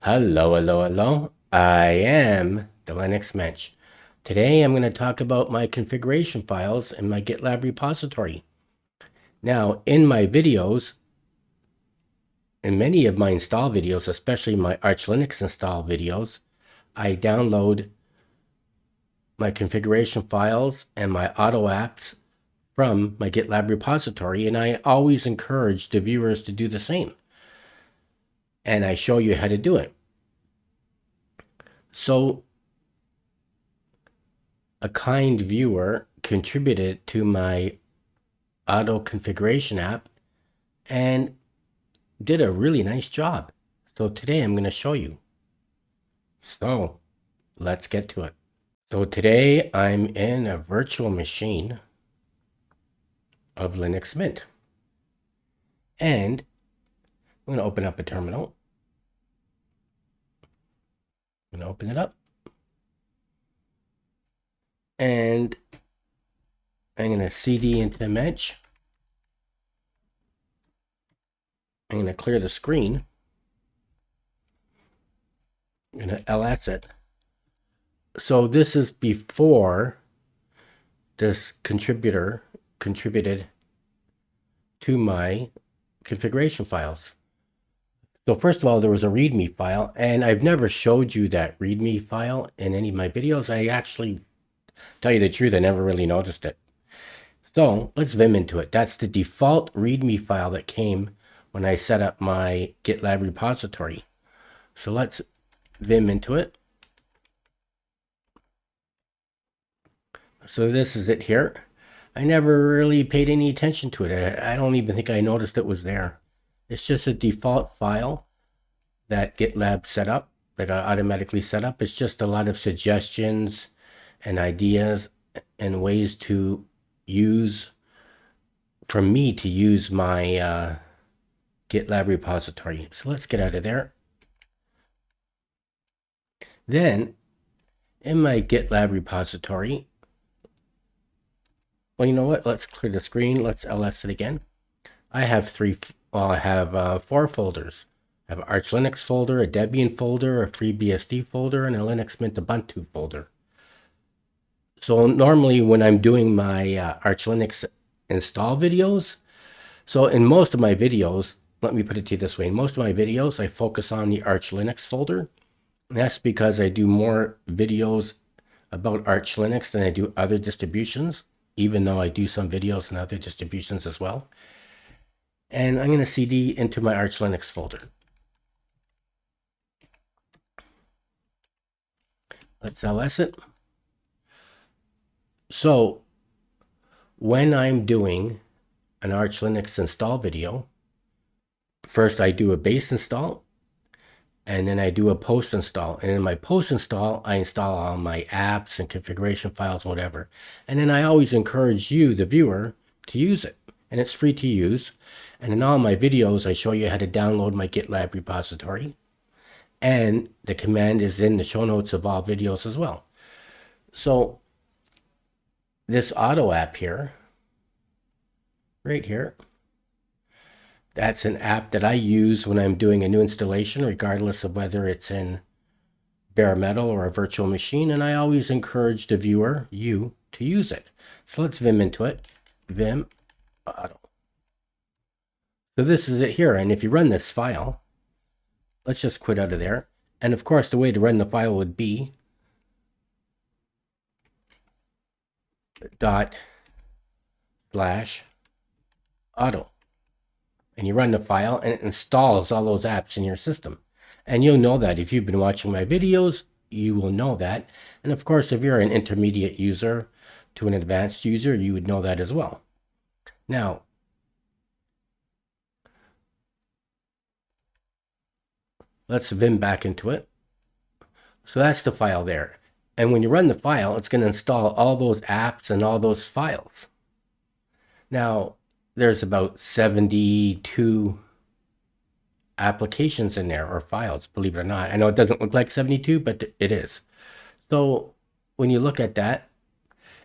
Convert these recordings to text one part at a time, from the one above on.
Hello. I am the Linux Mensch. Today I'm going to talk about my configuration files in my GitLab repository. Now, in my videos, in many of my install videos, especially my Arch Linux install videos, I download my configuration files and my auto apps from my GitLab repository, and I always encourage the viewers to do the same. And I show you how to do it. So a kind viewer contributed to my auto configuration app and did a really nice job. So today I'm going to show you. So let's get to it. So today I'm in a virtual machine of Linux Mint. And I'm going to open up a terminal. I'm going to open it up. And I'm going to CD into the Mensch. I'm going to clear the screen. I'm going to ls it. So this is before this contributor contributed to my configuration files. So first of all, there was a README file, and I've never showed you that README file in any of my videos. I actually, tell you the truth, I never really noticed it. So let's vim into it. That's the default README file that came when I set up my GitLab repository. So let's vim into it. So this is it here. I never really paid any attention to it. I don't even think I noticed it was there. It's just a default file that GitLab set up, that got automatically set up. It's just a lot of suggestions and ideas and ways to use, for me to use my GitLab repository. So let's get out of there. Then in my GitLab repository, well, you know what? Let's clear the screen. Let's ls it again. I have four folders. I have an Arch Linux folder, a Debian folder, a FreeBSD folder, and a Linux Mint Ubuntu folder. So normally when I'm doing my Arch Linux install videos, so in most of my videos, let me put it to you this way, in most of my videos, I focus on the Arch Linux folder. And that's because I do more videos about Arch Linux than I do other distributions, even though I do some videos in other distributions as well. And I'm going to CD into my Arch Linux folder. Let's ls it. So when I'm doing an Arch Linux install video, first I do a base install, and then I do a post install. And in my post install, I install all my apps and configuration files, whatever. And then I always encourage you, the viewer, to use it. And it's free to use. And in all my videos, I show you how to download my GitLab repository. And the command is in the show notes of all videos as well. So this auto app here, right here, that's an app that I use when I'm doing a new installation, regardless of whether it's in bare metal or a virtual machine. And I always encourage the viewer, you, to use it. So let's vim into it. Vim auto. So this is it here. And if you run this file, let's just quit out of there. And of course, the way to run the file would be /auto. And you run the file and it installs all those apps in your system. And you'll know that if you've been watching my videos, you will know that. And of course, if you're an intermediate user to an advanced user, you would know that as well. Now, let's vim back into it. So that's the file there. And when you run the file, it's going to install all those apps and all those files. Now, there's about 72 applications in there, or files, believe it or not. I know it doesn't look like 72, but it is. So when you look at that,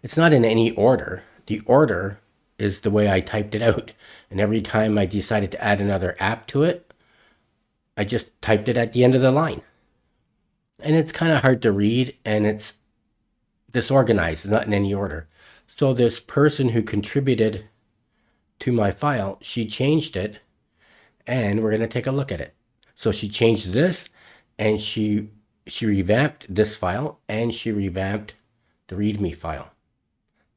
it's not in any order. The order is the way I typed it out. And every time I decided to add another app to it, I just typed it at the end of the line. and it's kind of hard to read, and it's disorganized, it's not in any order. So this person who contributed to my file, she changed it, and we're going to take a look at it. So she changed this, and she revamped this file, and she revamped the README file.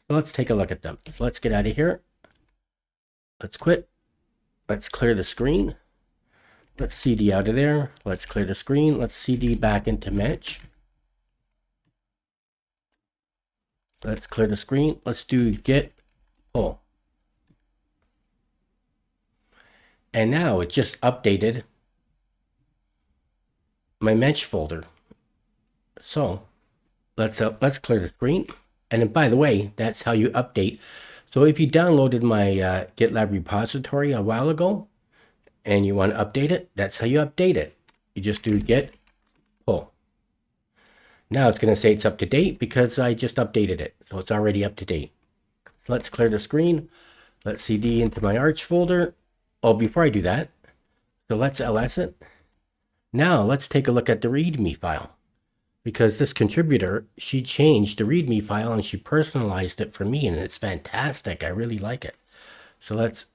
So let's take a look at them. So let's get out of here. Let's quit. Let's clear the screen. Let's CD out of there. Let's clear the screen. Let's CD back into Mensch. Let's clear the screen. Let's do git pull. And now it just updated my Mensch folder. So let's clear the screen. And then, by the way, that's how you update. So if you downloaded my GitLab repository a while ago and you want to update it, that's how you update it. You just do git pull. Now it's going to say it's up to date because I just updated it. So it's already up to date. So let's clear the screen. Let's CD into my Arch folder. Oh, before I do that, so let's ls it. Now let's take a look at the README file, because this contributor, she changed the README file and she personalized it for me, and it's fantastic. I really like it. So let's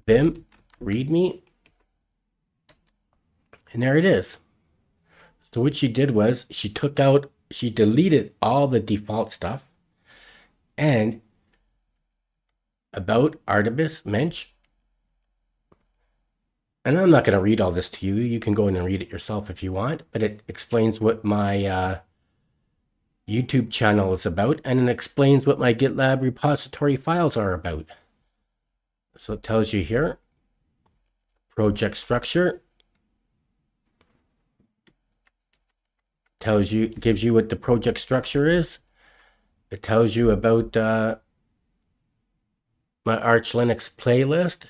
vim README, and there it is. So what she did was she deleted all the default stuff, and about Artibus Mensch. And I'm not going to read all this to you. You can go in and read it yourself if you want, but it explains what my YouTube channel is about, and it explains what my GitLab repository files are about. So it tells you here, project structure, gives you what the project structure is. It tells you about my Arch Linux playlist,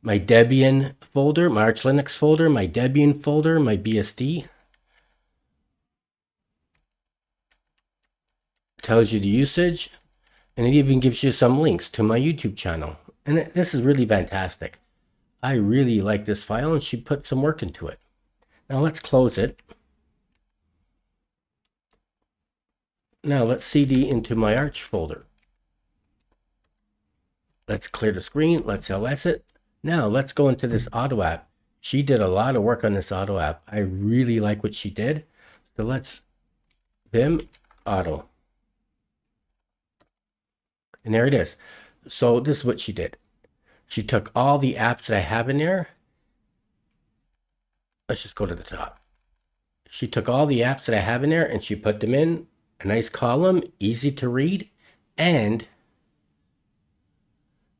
my Debian folder, my Arch Linux folder, my Debian folder, my BSD. It tells you the usage, and it even gives you some links to my YouTube channel. And this is really fantastic. I really like this file, and she put some work into it. Now let's close it. Now let's CD into my Arch folder. Let's clear the screen. Let's ls it. Now let's go into this auto app. She did a lot of work on this auto app. I really like what she did. So let's vim auto. And there it is. So this is what she did. She took all the apps that I have in there. Let's just go to the top. She took all the apps that I have in there and she put them in a nice column, easy to read, and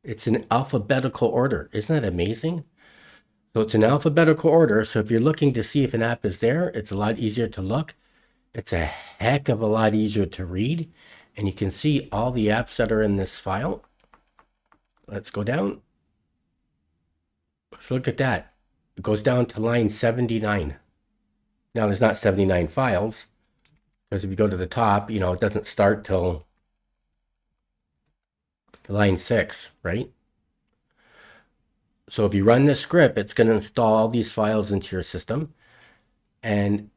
it's in alphabetical order. Isn't that amazing? So it's in alphabetical order. So if you're looking to see if an app is there, it's a lot easier to look. It's a heck of a lot easier to read. And you can see all the apps that are in this file. Let's go down. So look at that. It goes down to line 79. Now there's not 79 files, because if you go to the top, it doesn't start till line 6, right? So if you run this script, it's going to install all these files into your system. And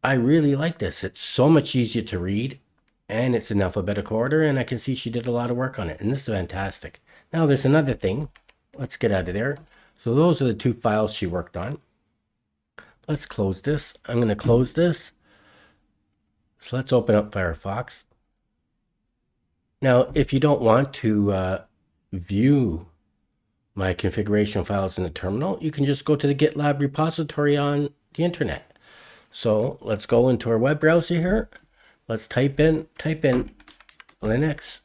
I really like this. It's so much easier to read, and it's in alphabetical order, and I can see she did a lot of work on it, and this is fantastic. Now there's another thing. Let's get out of there. So those are the two files she worked on. Let's close this. I'm going to close this. So let's open up Firefox. Now, if you don't want to view my configuration files in the terminal, you can just go to the GitLab repository on the internet. So let's go into our web browser here. Let's type in Linux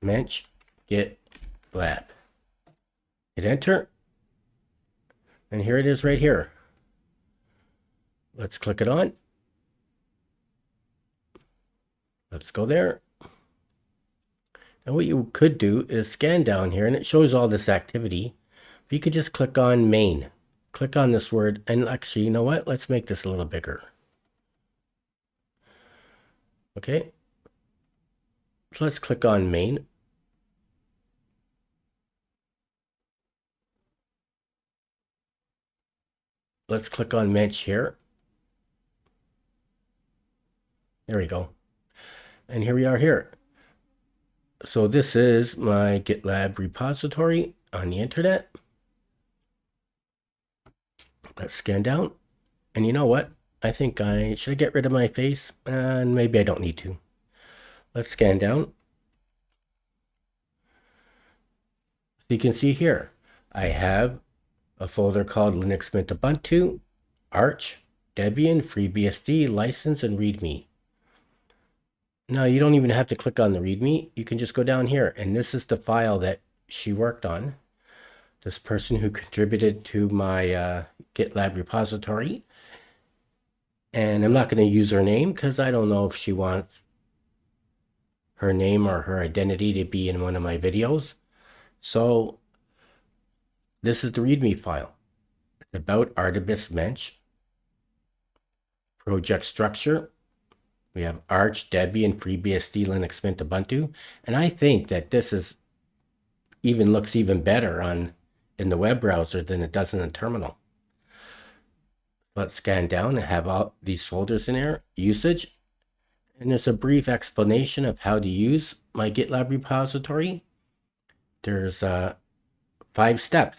Mensch GitLab. Hit enter. And here it is right here. Let's click it on. Let's go there. Now what you could do is scan down here, and it shows all this activity. But you could just click on main. Click on this word, and actually, you know what? Let's make this a little bigger. Okay. So let's click on main. let's click on Mensch here. There we go. And here we are here. So this is my GitLab repository on the internet. Let's scan down. And you know what? I think should I get rid of my face? And maybe I don't need to. Let's scan down. So you can see here, I have a folder called Linux Mint Ubuntu, Arch, Debian, FreeBSD, License, and README. Now you don't even have to click on the README. You can just go down here, and this is the file that she worked on. This person who contributed to my GitLab repository. And I'm not going to use her name because I don't know if she wants her name or her identity to be in one of my videos. So this is the README file. It's about Artibus Mensch. Project structure. We have Arch, Debian, FreeBSD, Linux Mint, Ubuntu. And I think that this looks even better in the web browser than it does in the terminal. Let's scan down and have all these folders in there. Usage. And there's a brief explanation of how to use my GitLab repository. There's 5 steps.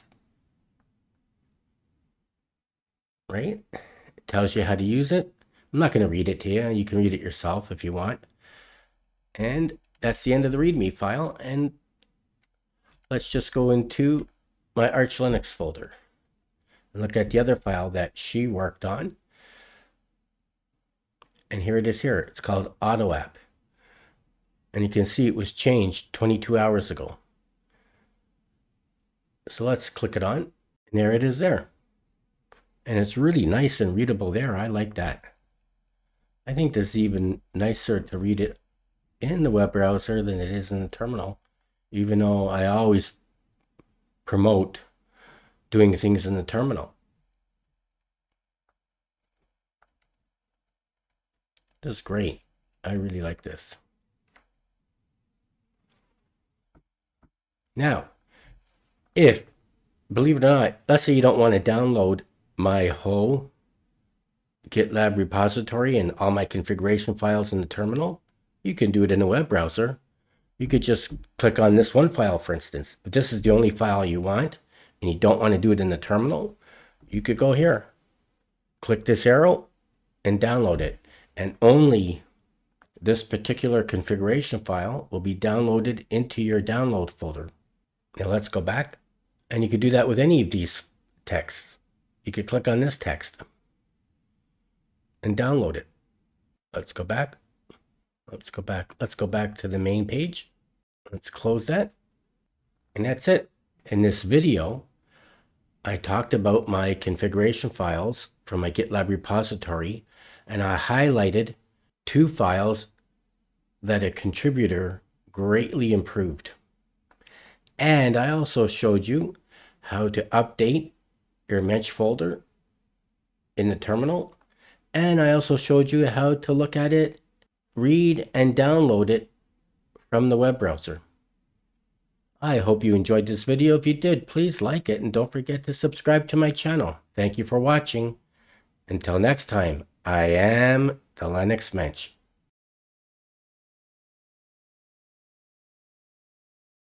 Right? It tells you how to use it. I'm not going to read it to you. You can read it yourself if you want. And that's the end of the README file. And let's just go into my Arch Linux folder and look at the other file that she worked on. And here it is here. It's called AutoApp. And you can see it was changed 22 hours ago. So let's click it on. And there it is there. And it's really nice and readable there. I like that. I think this is even nicer to read it in the web browser than it is in the terminal, even though I always promote doing things in the terminal. This is great. I really like this. Now, believe it or not, let's say you don't want to download my whole GitLab repository and all my configuration files in the terminal, you can do it in a web browser. You could just click on this one file, for instance. If this is the only file you want and you don't want to do it in the terminal, you could go here, click this arrow, and download it. And only this particular configuration file will be downloaded into your download folder. Now let's go back. And you could do that with any of these texts. You could click on this text and download it. Let's go back. Let's go back to the main page. Let's close that. And that's it. In this video, I talked about my configuration files from my GitLab repository, and I highlighted 2 files that a contributor greatly improved. And I also showed you how to update your Mensch folder in the terminal. And I also showed you how to look at it, read, and download it from the web browser. I hope you enjoyed this video. If you did, please like it and don't forget to subscribe to my channel. Thank you for watching. Until next time, I am the Linux Mensch.